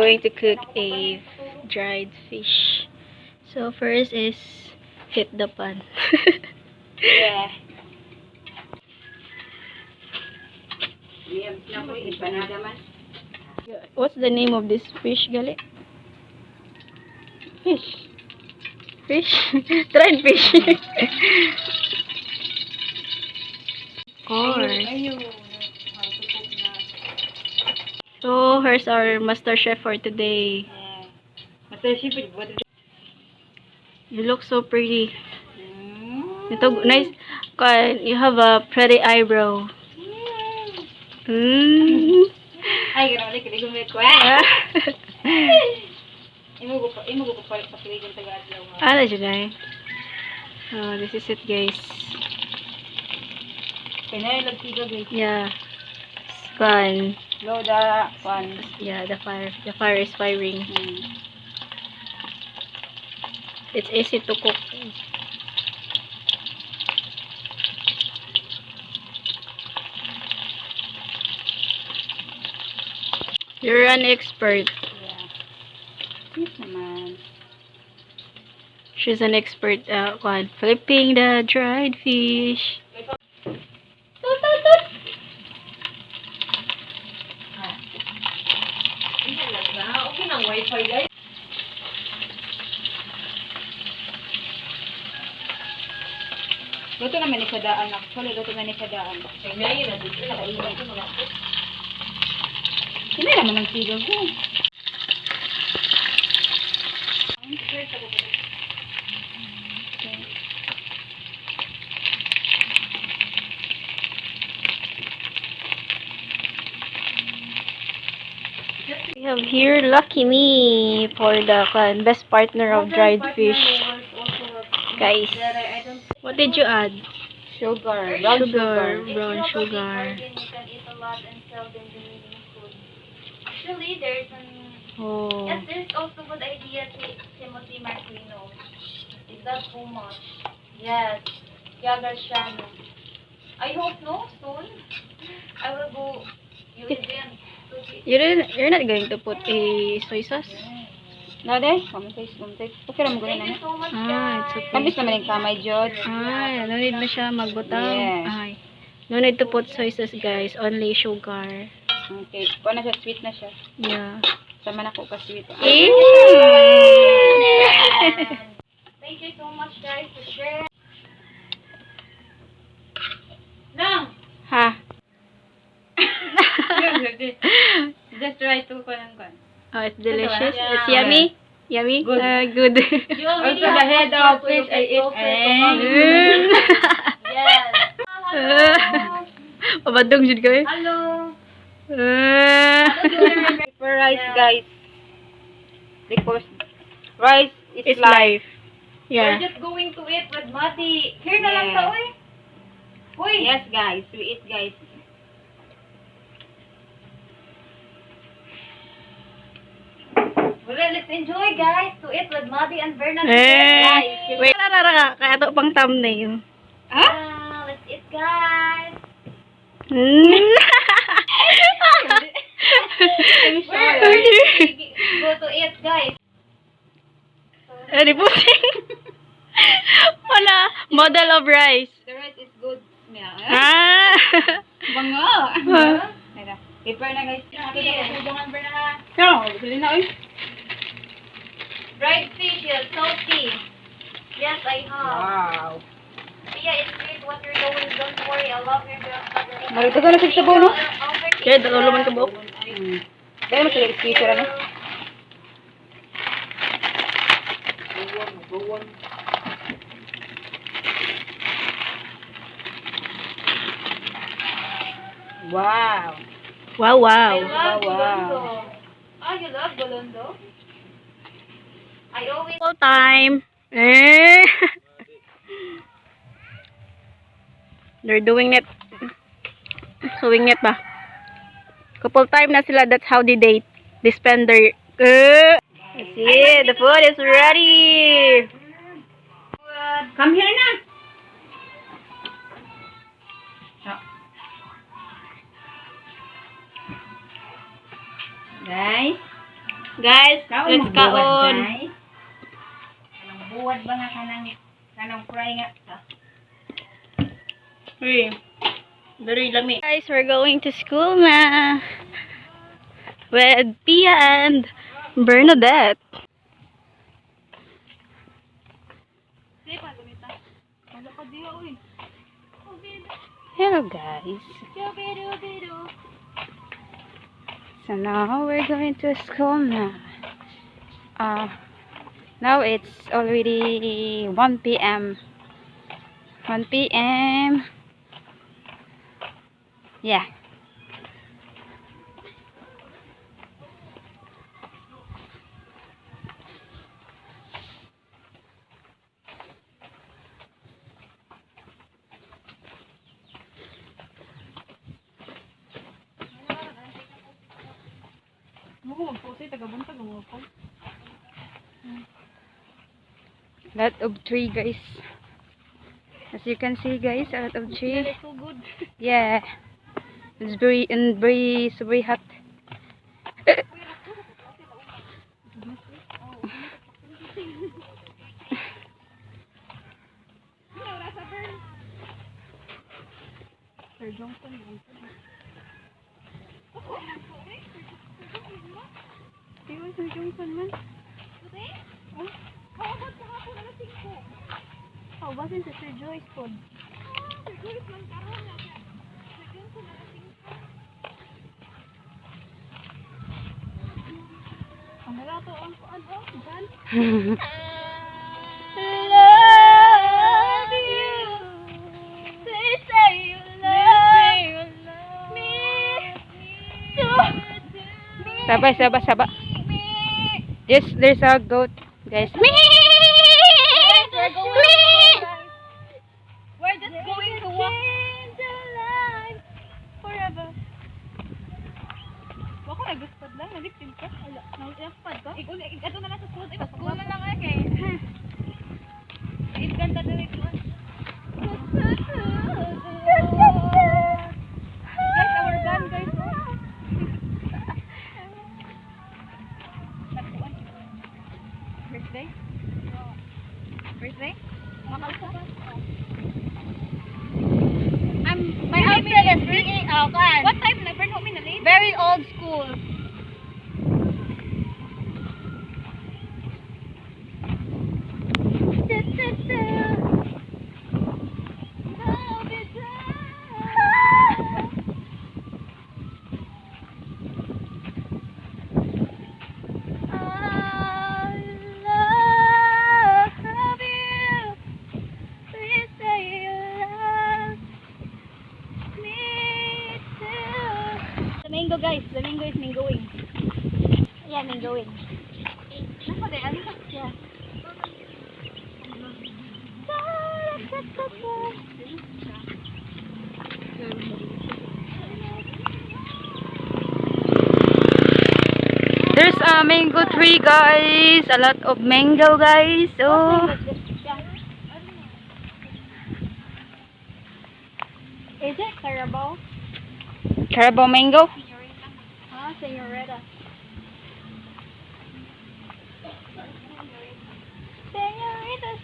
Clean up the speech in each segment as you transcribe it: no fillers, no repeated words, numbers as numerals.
going to cook a dried fish. So first is hit the pan. Yeah. What's the name of this fish, Gali? Fish. Fish? Dried fish. Of course. So here's our master chef for today. Master chef, what is it? You look so pretty. Ito, nice. You have a pretty eyebrow. Ay, grabe, kiligumit ko. Imo ko pa pakiligan taga-adlaw. Ano dyan ay? Oh, this is it, guys. Pinay lagtiga, guys. Yeah. It's fun. Low the fun. Yeah, the fire is firing. It's easy to cook. You're an expert. Yeah. Yes naman. She's an expert flipping the dried fish. Okay nang wifi, guys. Luto naman ni sa daan. Actually, luto na ni sa daan. Ngayon na dito na kainit ko mga. Hindi naman ang sigaw ko. We have here Lucky Me for the best partner of dried fish. Guys, what did you add? Sugar. Brown sugar. You can eat a lot and sell them the meaning food. Actually, there's Oh. yes, there's also good idea to Timothy Marquino. Is that too much? Yes, Yagar Shano. I hope no, soon. I will go use them. You're not going to put a soy sauce? Nade? Kumuntis. Okay lang mo Thank ganun you so much, It's guys. okay. Tamis naman yung kamay, Jod. No need na siya magbutang. Yes. Ay. No need to put soy sauce, guys. Only sugar. Okay. Kung na siya, sweet na siya. Yeah. Sama na ko ka sweet. Thank you so much, guys, for sharing. Lang! Ha? Just try to ko lang kon. Oh, it's delicious. Yeah. It's yummy. Yummy? Good. Good. You already Also, the have head one of fish to I eat. look Yes. Pabadong jud ko eh. Hello. For rice, guys. Because rice is It's life. life. Yeah. We're just going to eat with Mati. Here na lang Yeah. sa uy. Uy. Yes, guys. We eat, guys. Well, let's enjoy, guys, to eat with Mati and Bernard. Wait, rara kaya to pang thumbnail. Let's eat, guys. Go to eat, guys. Ano po? Wala. Model of rice. The rice is good. Yeah. Bango. Prepare na, guys. Tulungan, Bernard. Kaya, bili na, Dried fish, yes, salty. Yes, I have. Wow. Pia, it's great what you're doing. Don't worry, I love your grandmother. Marito ka na sa sabaw, no? Kaya, dalawa man ka buhok. Dahil mo sila speaker, ano? Wow. Wow, I wow. love Bolondo. Oh, you love Bolondo? I always... Full time. They're doing it. Sewing it ba? Couple time na sila. That's how they date. They spend their... Let's see. The food is ready. Come here na. Guys. Guys, let's kaon. Anong buwad ba nga kanang fry nga? Uy, very lami. Guys, we're going to school na. With Pia and Bernadette. Hello guys. So now we're going to school now. Now it's already 1 p.m. 1 p.m. Yeah. Lot of tree, guys. As you can see, guys, a lot of tree. So good. Yeah, it's very hot. Sir Johnson. Iwan Sir Johnson man. Oh, basin sa Sir Joyce po. Sir Joyce man karon na. Sir Johnson na ang nalato ang ano, ban. Love you. Please say you love me. Sabay. Yes, there's a goat, guys. We're just going to walk. Change your life forever. Wako nagustad lang, nagipin ka. Ala, nagpad ka? Ito na lang sa school. Sa School na lang ako eh. Ganda na rin doon. Guys, our gun, guys. Birthday? Birthday? Makalsa ba? My outfit is really, What time na? Burn home na late? very old school. Mango, guys. The mango is mangoing. Yeah, mangoing. Nako de, ano ka? Yeah. There's a mango tree, guys. A lot of mango, guys. Oh, Is it Carabao? Carabao mango. Huh? Senorita.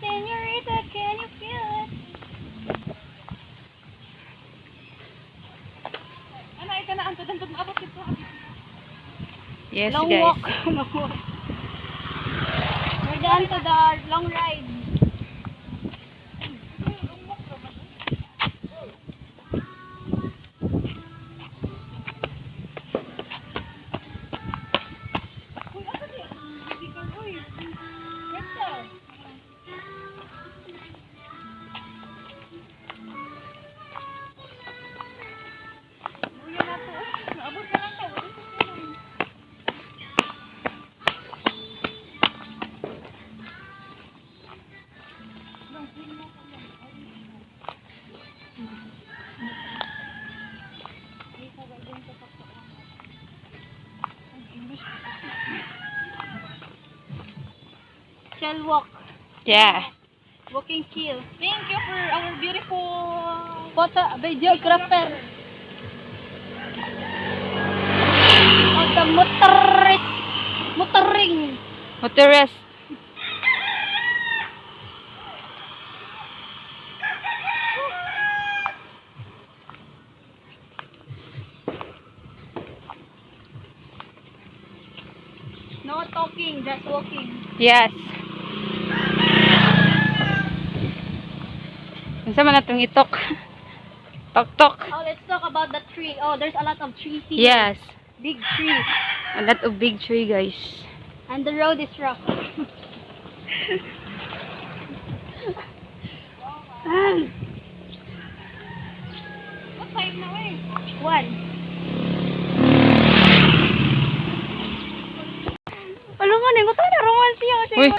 Senorita, can you feel it? Ano, ito na ang tudang maabot dito. Yes, Long guys. walk. Long walk. We're done to the long ride. Shell walk. Yeah. Walking kill. Thank you for our beautiful photo videographer. Of the motorist. Motoring. Motorist. No talking, just walking. Yes. Unsa man natong itok? Tok-tok. Oh, let's talk about the tree. Oh, there's a lot of trees here. Yes. Big tree. A lot of big tree, guys. And the road is rough. What time na eh? 1. Alam mo, ning ko na romance siya kasi. Uy.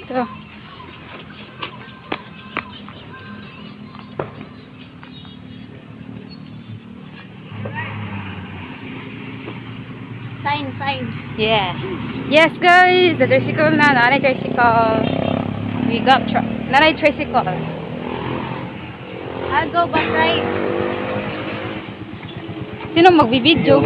Ito. Sign. Yeah. Yes, guys. The tricycle na. Nanay tricycle. We got nanay tricycle. I'll go back right. Sino magbibidyo?